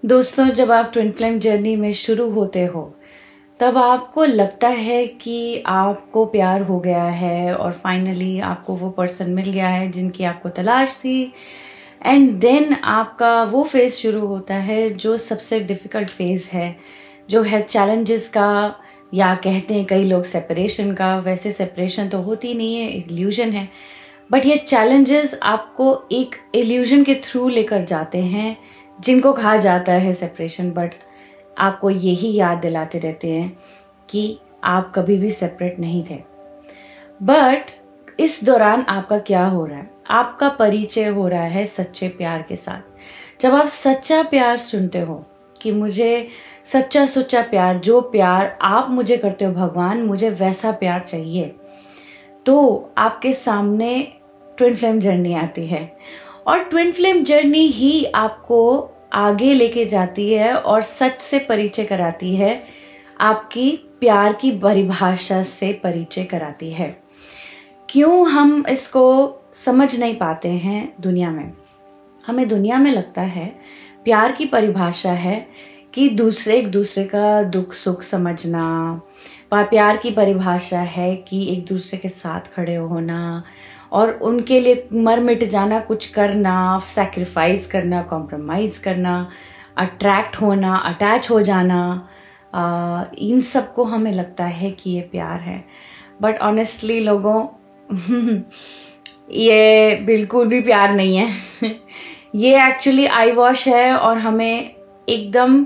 दोस्तों, जब आप ट्विन फ्लेम जर्नी में शुरू होते हो तब आपको लगता है कि आपको प्यार हो गया है और फाइनली आपको वो पर्सन मिल गया है जिनकी आपको तलाश थी। एंड देन आपका वो फेज शुरू होता है जो सबसे डिफिकल्ट फेज है, जो है चैलेंजेस का, या कहते हैं कई लोग सेपरेशन का। वैसे सेपरेशन तो होती नहीं है, इल्यूजन है, बट ये चैलेंजेस आपको एक इल्यूजन के थ्रू लेकर जाते हैं जिनको कहा जाता है सेपरेशन। बट आपको यही याद दिलाते रहते हैं कि आप कभी भी सेपरेट नहीं थे। बट इस दौरान आपका क्या हो रहा है? आपका परिचय हो रहा है सच्चे प्यार के साथ। जब आप सच्चा प्यार सुनते हो कि मुझे सच्चा सुच्चा प्यार, जो प्यार आप मुझे करते हो भगवान, मुझे वैसा प्यार चाहिए, तो आपके सामने ट्विन फ्लेम जर्नी आती है। और ट्विन फ्लेम जर्नी ही आपको आगे लेके जाती है और सच से परिचय कराती है, आपकी प्यार की परिभाषा से परिचय कराती है। क्यों हम इसको समझ नहीं पाते हैं दुनिया में? हमें दुनिया में लगता है प्यार की परिभाषा है कि एक दूसरे का दुख सुख समझना। प्यार की परिभाषा है कि एक दूसरे के साथ खड़े होना और उनके लिए मर मिट जाना, कुछ करना, सैक्रिफाइस करना, कॉम्प्रोमाइज करना, अट्रैक्ट होना, अटैच हो जाना। इन सब को हमें लगता है कि ये प्यार है। बट ऑनेस्टली लोगों ये बिल्कुल भी प्यार नहीं है। ये एक्चुअली आई वॉश है और हमें एकदम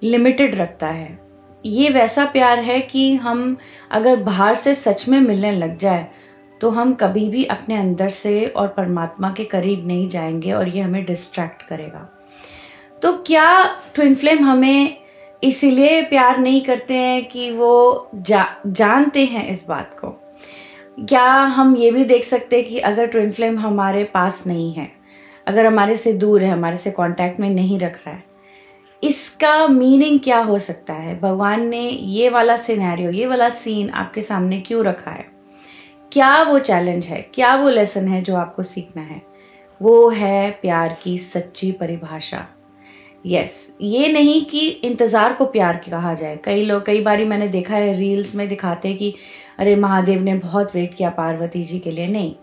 लिमिटेड रखता है। ये वैसा प्यार है कि हम अगर बाहर से सच में मिलने लग जाए तो हम कभी भी अपने अंदर से और परमात्मा के करीब नहीं जाएंगे और ये हमें डिस्ट्रैक्ट करेगा। तो क्या ट्विन फ्लेम हमें इसीलिए प्यार नहीं करते हैं कि वो जानते हैं इस बात को? क्या हम ये भी देख सकते हैं कि अगर ट्विन फ्लेम हमारे पास नहीं है, अगर हमारे से दूर है, हमारे से कांटेक्ट में नहीं रख रहा है, इसका मीनिंग क्या हो सकता है? भगवान ने ये वाला सिनेरियो, ये वाला सीन आपके सामने क्यों रखा है? क्या वो चैलेंज है, क्या वो लेसन है जो आपको सीखना है? वो है प्यार की सच्ची परिभाषा। यस, ये नहीं कि इंतजार को प्यार कहा जाए। कई बारी मैंने देखा है, रील्स में दिखाते हैं कि अरे महादेव ने बहुत वेट किया पार्वती जी के लिए। नहीं,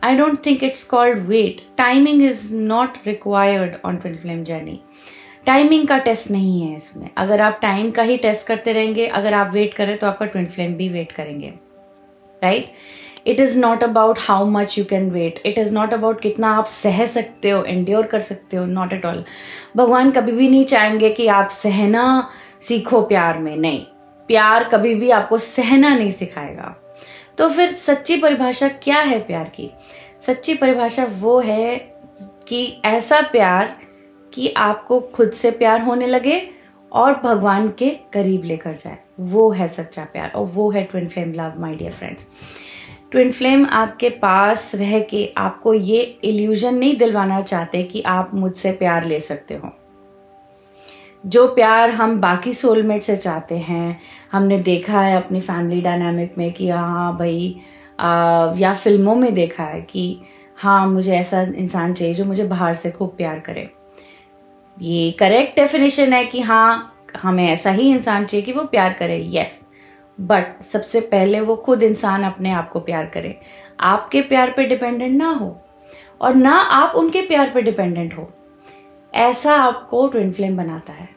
I don't think it's called wait. Timing is not required on twin flame journey. Timing का टेस्ट नहीं है इसमें। अगर आप टाइम का ही टेस्ट करते रहेंगे, अगर आप वेट करें तो आपका ट्विन फ्लेम भी वेट करेंगे, right? It is not about how much you can wait. It is not about कितना आप सह सकते हो, एंड्योर कर सकते हो। Not at all. भगवान कभी भी नहीं चाहेंगे कि आप सहना सीखो प्यार में। नहीं, प्यार कभी भी आपको सहना नहीं सिखाएगा। तो फिर सच्ची परिभाषा क्या है प्यार की? सच्ची परिभाषा वो है कि ऐसा प्यार कि आपको खुद से प्यार होने लगे और भगवान के करीब लेकर जाए। वो है सच्चा प्यार और वो है twin flame love, my dear friends. Twin flame आपके पास रह के आपको ये इल्यूजन नहीं दिलवाना चाहते कि आप मुझसे प्यार ले सकते हो। जो प्यार हम बाकी सोलमेट से चाहते हैं, हमने देखा है अपनी फैमिली डायनामिक में कि हाँ भाई, या फिल्मों में देखा है कि हाँ मुझे ऐसा इंसान चाहिए जो मुझे बाहर से खूब प्यार करे। ये करेक्ट डेफिनेशन है कि हाँ हमें ऐसा ही इंसान चाहिए कि वो प्यार करे। यस, बट सबसे पहले वो खुद इंसान अपने आप को प्यार करे, आपके प्यार पे डिपेंडेंट ना हो और ना आप उनके प्यार पे डिपेंडेंट हो। ऐसा आपको ट्विन फ्लेम बनाता है,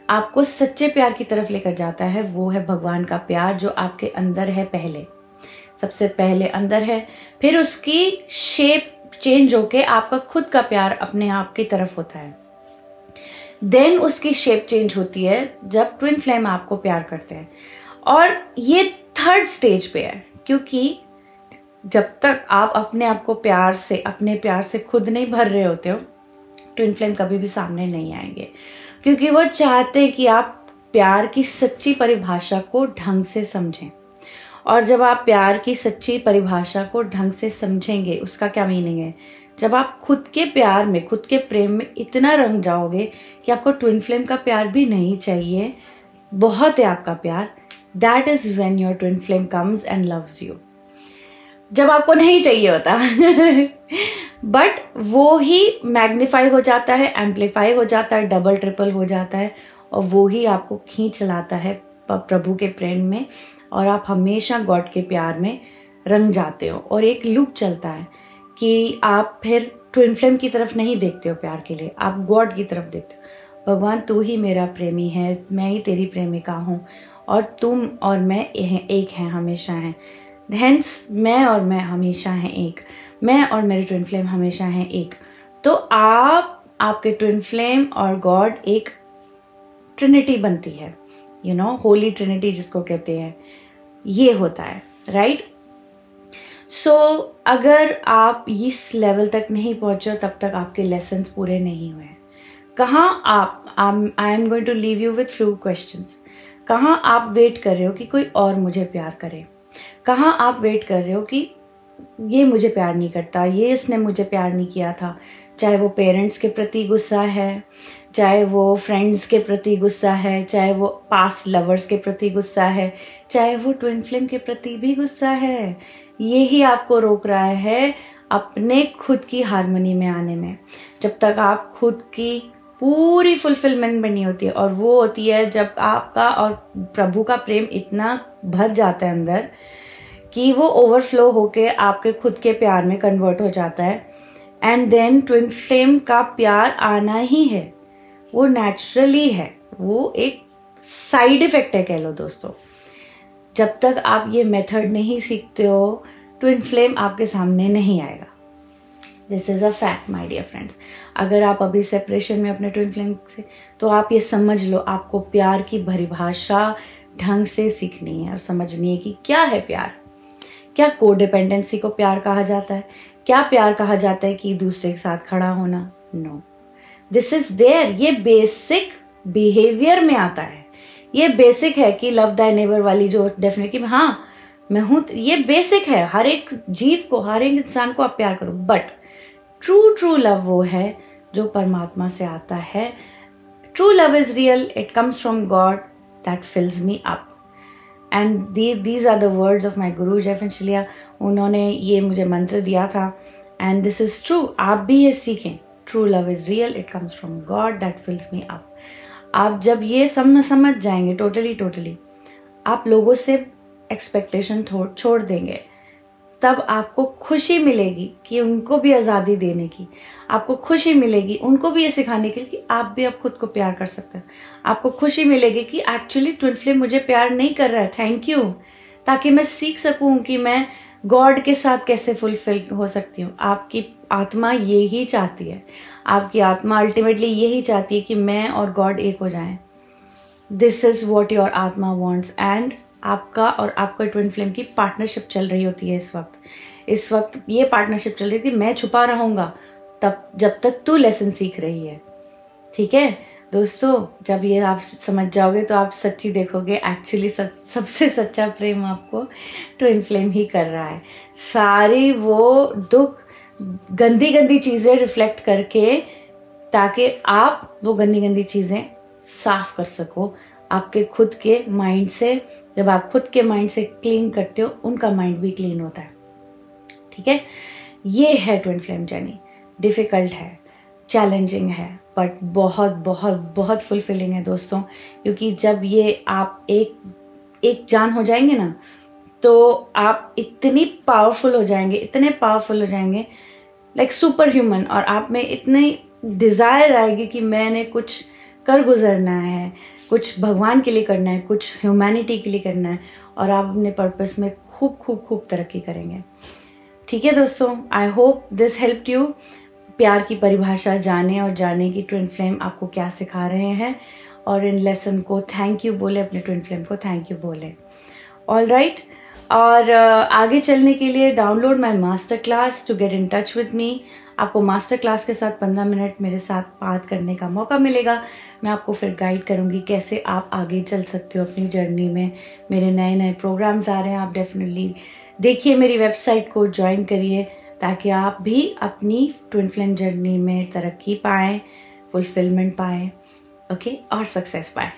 आपको सच्चे प्यार की तरफ लेकर जाता है। वो है भगवान का प्यार जो आपके अंदर है। सबसे पहले अंदर है, फिर उसकी शेप चेंज होके आपका खुद का प्यार अपने आप की तरफ होता है। देन उसकी शेप चेंज होती है जब ट्विन फ्लेम आपको प्यार करते हैं। और ये थर्ड स्टेज पे है, क्योंकि जब तक आप अपने आप को अपने प्यार से खुद नहीं भर रहे होते हो, ट्विन फ्लेम कभी भी सामने नहीं आएंगे, क्योंकि वो चाहते हैं कि आप प्यार की सच्ची परिभाषा को ढंग से समझें। और जब आप प्यार की सच्ची परिभाषा को ढंग से समझेंगे, उसका क्या मीनिंग है? जब आप खुद के प्यार में, खुद के प्रेम में इतना रंग जाओगे कि आपको ट्विन फ्लेम का प्यार भी नहीं चाहिए, बहुत है आपका प्यार, that is when your twin flame comes and loves you. जब आपको नहीं चाहिए होता बट वो ही मैग्नीफाई हो जाता है, एम्पलीफाई हो जाता है, डबल ट्रिपल हो जाता है, और वो ही आपको खींच लाता है प्रभु के प्रेम में, और आप हमेशा गॉड के प्यार में रंग जाते हो। और एक लूप चलता है कि आप फिर ट्विन फ्लेम की तरफ नहीं देखते हो प्यार के लिए, आप गॉड की तरफ देखते हो। भगवान तू ही मेरा प्रेमी है, मैं ही तेरी प्रेमिका हूँ, और तुम और मैं एक हैं, हमेशा हैं। हेंस मैं और मैं हमेशा हैं एक, मैं और मेरे ट्विन फ्लेम हमेशा हैं एक। तो आपके ट्विन फ्लेम और गॉड एक ट्रिनिटी बनती है, यू नो, होली ट्रिनिटी जिसको कहते हैं, ये होता है, राइट। सो अगर आप इस लेवल तक नहीं पहुंचे तब तक आपके लेसन्स पूरे नहीं हुए। कहाँ I am going to leave you with few questions. कहाँ आप वेट कर रहे हो कि कोई और मुझे प्यार करे? कहाँ आप वेट कर रहे हो कि ये मुझे प्यार नहीं करता, ये इसने मुझे प्यार नहीं किया था? चाहे वो पेरेंट्स के प्रति गुस्सा है, चाहे वो फ्रेंड्स के प्रति गुस्सा है, चाहे वो पास्ट लवर्स के प्रति गुस्सा है, चाहे वो ट्विन फ्लेम के प्रति भी गुस्सा है, ये ही आपको रोक रहा है अपने खुद की हार्मनी में आने में। जब तक आप खुद की पूरी फुलफिलमेंट बनी होती है, और वो होती है जब आपका और प्रभु का प्रेम इतना भर जाता है अंदर कि वो ओवरफ्लो होके आपके खुद के प्यार में कन्वर्ट हो जाता है। एंड देन ट्विन फ्लेम का प्यार आना ही है, वो नेचुरली है, वो एक साइड इफेक्ट है कह लो दोस्तों। जब तक आप ये मेथड नहीं सीखते हो, ट्विन फ्लेम आपके सामने नहीं आएगा। This is a fact my dear friends. अगर आप अभी सेपरेशन में अपने ट्विन फ्लेम से, तो आप ये समझ लो आपको प्यार की परिभाषा ढंग से सीखनी है और समझनी है कि क्या है प्यार। क्या कोडिपेंडेंसी को प्यार कहा जाता है? क्या प्यार कहा जाता है कि दूसरे के साथ खड़ा होना? No, this is there. ये बेसिक बिहेवियर में आता है। ये बेसिक है कि लव दाई नेबर वाली जो डेफिनेटली हाँ मैं हूं, ये बेसिक है। हर एक जीव को, हर एक इंसान को आप प्यार करो। बट ट्रू लव वो है जो परमात्मा से आता है। True love is real, it comes from God that fills me up. And these are the words of my guru Jai फंशलिया। उन्होंने ये मुझे मंत्र दिया था, एंड दिस इज ट्रू। आप भी ये सीखें। True love is real, it comes from God that fills me up. आप जब ये समझ जाएंगे टोटली, आप लोगों से एक्सपेक्टेशन छोड़ देंगे, तब आपको खुशी मिलेगी कि उनको भी आज़ादी देने की। आपको खुशी मिलेगी उनको भी ये सिखाने के लिए कि आप भी अब खुद को प्यार कर सकते हैं। आपको खुशी मिलेगी कि एक्चुअली ट्विन फ्लेम मुझे प्यार नहीं कर रहा है, थैंक यू, ताकि मैं सीख सकूं कि मैं गॉड के साथ कैसे फुलफिल हो सकती हूँ। आपकी आत्मा ये ही चाहती है, आपकी आत्मा अल्टीमेटली यही चाहती है कि मैं और गॉड एक हो जाएं। दिस इज वॉट योर आत्मा वॉन्ट्स। एंड आपका और आपका ट्विन फ्लेम की पार्टनरशिप चल रही होती है इस वक्त ये पार्टनरशिप चल रही है कि मैं छुपा रहूंगा तब जब तक तू लेसन सीख रही है। ठीक है दोस्तों, जब ये आप समझ जाओगे तो आप सच्ची देखोगे एक्चुअली सबसे सच्चा प्रेम आपको ट्विन फ्लेम ही कर रहा है। सारी वो दुख गंदी चीजें रिफ्लेक्ट करके, ताकि आप वो गंदी चीजें साफ कर सको आपके खुद के माइंड से। जब आप खुद के माइंड से क्लीन करते हो, उनका माइंड भी क्लीन होता है। ठीक है, ये है ट्विन फ्लेम जर्नी। डिफिकल्ट है, चैलेंजिंग है, बट बहुत फुलफिलिंग है दोस्तों। क्योंकि जब ये आप एक जान हो जाएंगे ना, तो आप इतने पावरफुल हो जाएंगे लाइक सुपर ह्यूमन। और आप में इतनी डिजायर आएगी कि मैंने कुछ कर गुजरना है, कुछ भगवान के लिए करना है, कुछ ह्यूमैनिटी के लिए करना है, और आप अपने पर्पस में खूब तरक्की करेंगे। ठीक है दोस्तों, I hope this helped you. प्यार की परिभाषा जाने की ट्विन फ्लेम आपको क्या सिखा रहे हैं, और इन लेसन को थैंक यू बोले, अपने ट्विन फ्लेम को थैंक यू बोले। ऑल राइट, और आगे चलने के लिए download my master class to get in touch with me. आपको मास्टर क्लास के साथ 15 मिनट मेरे साथ बात करने का मौका मिलेगा। मैं आपको फिर गाइड करूंगी कैसे आप आगे चल सकते हो अपनी जर्नी में। मेरे नए प्रोग्राम्स आ रहे हैं, आप डेफिनेटली देखिए, मेरी वेबसाइट को ज्वाइन करिए, ताकि आप भी अपनी ट्विन फ्लेम जर्नी में तरक्की पाएं, फुलफिलमेंट पाएं, ओके, और सक्सेस पाएं।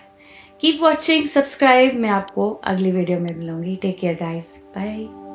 Keep watching, subscribe. मैं आपको अगली वीडियो में मिलूंगी। Take care guys, bye.